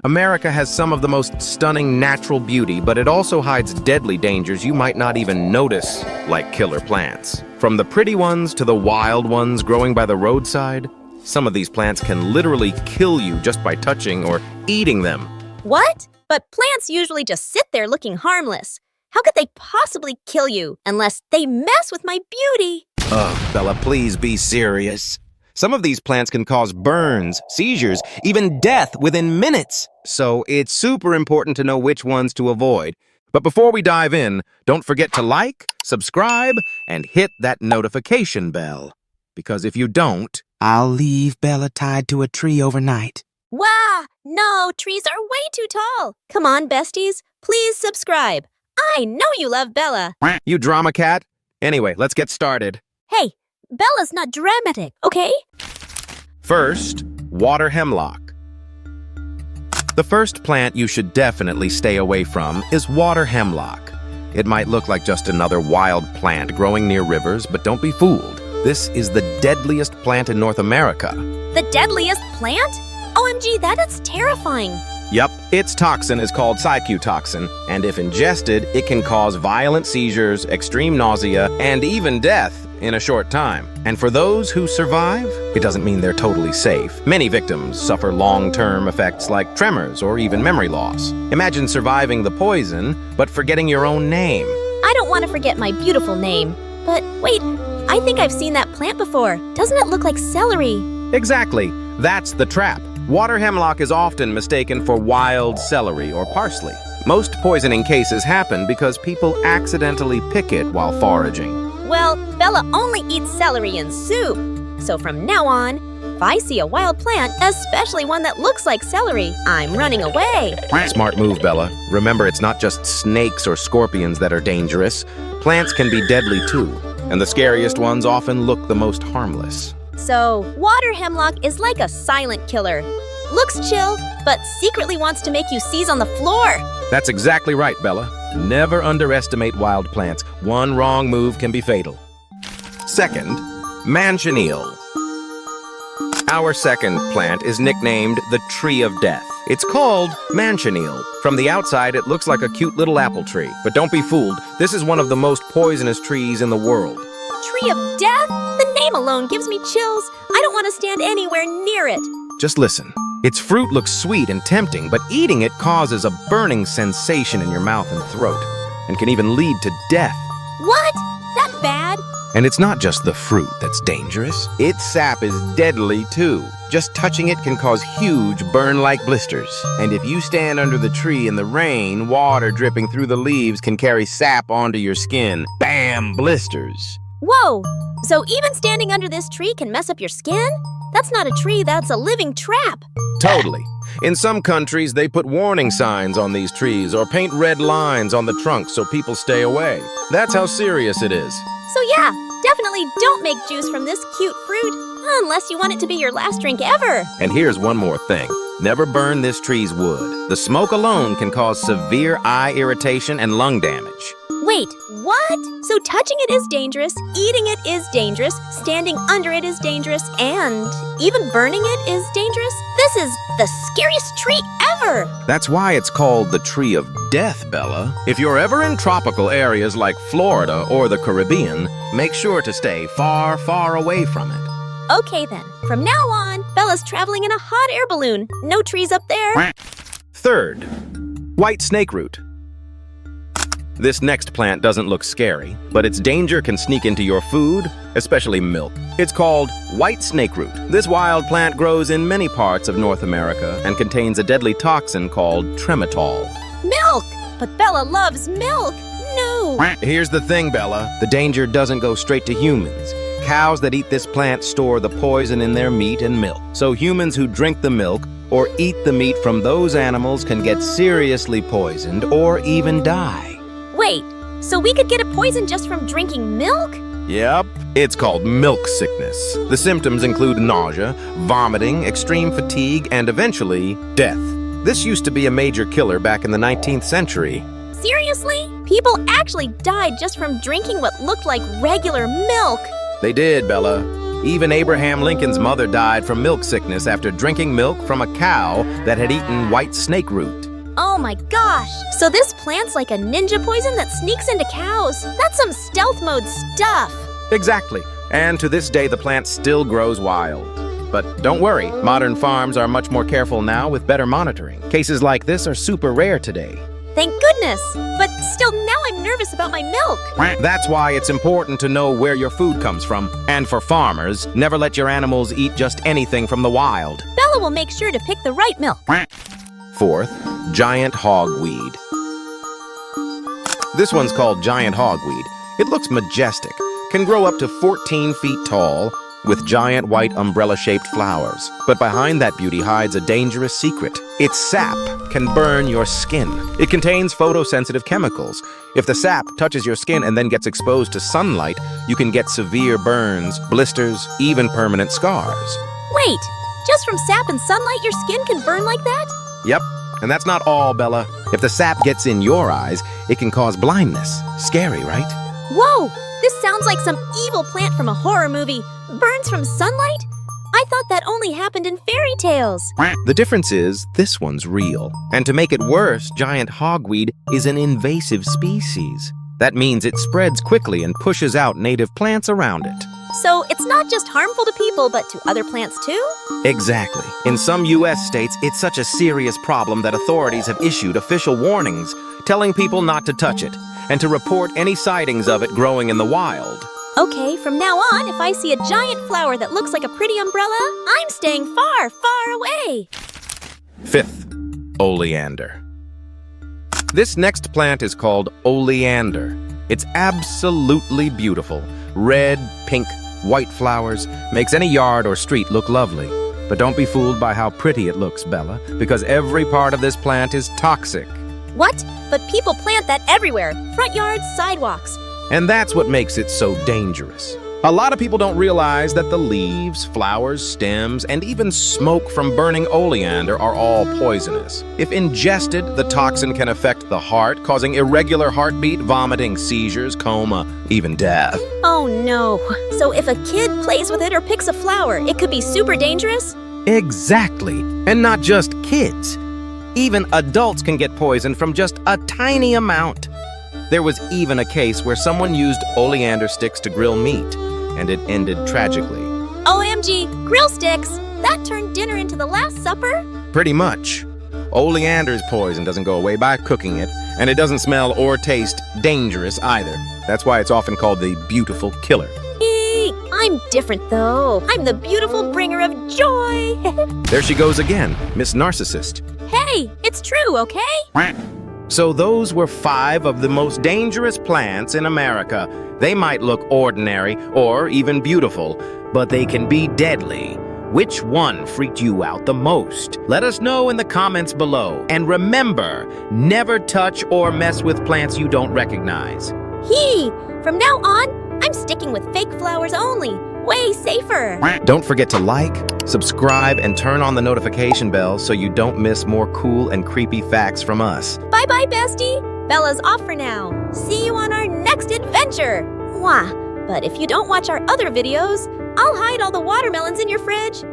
America has some of the most stunning natural beauty, but it also hides deadly dangers you might not even notice, like killer plants. From the pretty ones to the wild ones growing by the roadside, some of these plants can literally kill you just by touching or eating them. What? But plants usually just sit there looking harmless. How could they possibly kill you unless they mess with my beauty? Ugh, Bella, please be serious. Some of these plants can cause burns, seizures, even death within minutes. So it's super important to know which ones to avoid. But before we dive in, don't forget to like, subscribe, and hit that notification bell. Because if you don't, I'll leave Bella tied to a tree overnight. Wow, no, trees are way too tall. Come on, besties, please subscribe. I know you love Bella. You drama cat? Anyway, let's get started. Hey, Bella's not dramatic, okay? First, water hemlock. The first plant you should definitely stay away from is water hemlock. It might look like just another wild plant growing near rivers, but don't be fooled. This is the deadliest plant in North America. The deadliest plant? OMG, that is terrifying. Yep, its toxin is called cycutoxin, and if ingested, it can cause violent seizures, extreme nausea, and even death in a short time. And for those who survive, it doesn't mean they're totally safe. Many victims suffer long-term effects like tremors or even memory loss. Imagine surviving the poison, but forgetting your own name. I don't want to forget my beautiful name. But wait, I think I've seen that plant before. Doesn't it look like celery? Exactly. That's the trap. Water hemlock is often mistaken for wild celery or parsley. Most poisoning cases happen because people accidentally pick it while foraging. Well, Bella only eats celery in soup. So from now on, if I see a wild plant, especially one that looks like celery, I'm running away. Smart move, Bella. Remember, it's not just snakes or scorpions that are dangerous. Plants can be deadly too, and the scariest ones often look the most harmless. So, water hemlock is like a silent killer. Looks chill, but secretly wants to make you seize on the floor. That's exactly right, Bella. Never underestimate wild plants. One wrong move can be fatal. Second, manchineel. Our second plant is nicknamed the Tree of Death. It's called manchineel. From the outside, it looks like a cute little apple tree. But don't be fooled, this is one of the most poisonous trees in the world. Tree of Death? The name alone gives me chills. I don't want to stand anywhere near it. Just listen. Its fruit looks sweet and tempting, but eating it causes a burning sensation in your mouth and throat, and can even lead to death. What? That bad? And it's not just the fruit that's dangerous. Its sap is deadly too. Just touching it can cause huge burn-like blisters. And if you stand under the tree in the rain, water dripping through the leaves can carry sap onto your skin. Bam! Blisters. Whoa! So even standing under this tree can mess up your skin? That's not a tree, that's a living trap. Totally. In some countries, they put warning signs on these trees or paint red lines on the trunk so people stay away. That's how serious it is. So yeah, definitely don't make juice from this cute fruit, unless you want it to be your last drink ever. And here's one more thing. Never burn this tree's wood. The smoke alone can cause severe eye irritation and lung damage. Wait, what? So touching it is dangerous, eating it is dangerous, standing under it is dangerous, and even burning it is dangerous? This is the scariest tree ever! That's why it's called the Tree of Death, Bella. If you're ever in tropical areas like Florida or the Caribbean, make sure to stay far, far away from it. Okay then, from now on, Bella's traveling in a hot air balloon. No trees up there. Third, white snake root. This next plant doesn't look scary, but its danger can sneak into your food, especially milk. It's called white snake root. This wild plant grows in many parts of North America and contains a deadly toxin called trematol. Milk! But Bella loves milk! No! Here's the thing, Bella. The danger doesn't go straight to humans. Cows that eat this plant store the poison in their meat and milk. So humans who drink the milk or eat the meat from those animals can get seriously poisoned or even die. Wait, so we could get a poison just from drinking milk? Yep, it's called milk sickness. The symptoms include nausea, vomiting, extreme fatigue, and eventually, death. This used to be a major killer back in the 19th century. Seriously? People actually died just from drinking what looked like regular milk. They did, Bella. Even Abraham Lincoln's mother died from milk sickness after drinking milk from a cow that had eaten white snake root. Oh my gosh! So this plant's like a ninja poison that sneaks into cows. That's some stealth mode stuff. Exactly. And to this day, the plant still grows wild. But don't worry, modern farms are much more careful now with better monitoring. Cases like this are super rare today. Thank goodness! But still, now I'm nervous about my milk. That's why it's important to know where your food comes from. And for farmers, never let your animals eat just anything from the wild. Bella will make sure to pick the right milk. Fourth, giant hogweed. This one's called giant hogweed. It looks majestic, can grow up to 14 feet tall, with giant white umbrella-shaped flowers. But behind that beauty hides a dangerous secret. Its sap can burn your skin. It contains photosensitive chemicals. If the sap touches your skin and then gets exposed to sunlight, you can get severe burns, blisters, even permanent scars. Wait, just from sap and sunlight your skin can burn like that? Yep, and that's not all, Bella. If the sap gets in your eyes, it can cause blindness. Scary, right? Whoa! This sounds like some evil plant from a horror movie. Burns from sunlight? I thought that only happened in fairy tales. The difference is, this one's real. And to make it worse, giant hogweed is an invasive species. That means it spreads quickly and pushes out native plants around it. So it's not just harmful to people, but to other plants too? Exactly. In some U.S. states, it's such a serious problem that authorities have issued official warnings, telling people not to touch it, and to report any sightings of it growing in the wild. Okay, from now on, if I see a giant flower that looks like a pretty umbrella, I'm staying far, far away. Fifth, oleander. This next plant is called oleander. It's absolutely beautiful. Red, pink, white flowers, makes any yard or street look lovely. But don't be fooled by how pretty it looks, Bella, because every part of this plant is toxic. What? But people plant that everywhere. Front yards, sidewalks. And that's what makes it so dangerous. A lot of people don't realize that the leaves, flowers, stems, and even smoke from burning oleander are all poisonous. If ingested, the toxin can affect the heart, causing irregular heartbeat, vomiting, seizures, coma, even death. Oh no. So if a kid plays with it or picks a flower, it could be super dangerous? Exactly. And not just kids. Even adults can get poisoned from just a tiny amount. There was even a case where someone used oleander sticks to grill meat, and it ended tragically. OMG, grill sticks! That turned dinner into the Last Supper? Pretty much. Oleander's poison doesn't go away by cooking it, and it doesn't smell or taste dangerous either. That's why it's often called the beautiful killer. Eee, I'm different though. I'm the beautiful bringer of joy. There she goes again, Miss Narcissist. Hey, it's true, okay? So those were 5 of the most dangerous plants in America. They might look ordinary or even beautiful, but they can be deadly. Which one freaked you out the most? Let us know in the comments below. And remember, never touch or mess with plants you don't recognize. From now on, I'm sticking with fake flowers only. Way safer. Don't forget to like, subscribe, and turn on the notification bell so you don't miss more cool and creepy facts from us. Bye-bye, bestie. Bella's off for now. See you on our next adventure. Mwah. But if you don't watch our other videos, I'll hide all the watermelons in your fridge.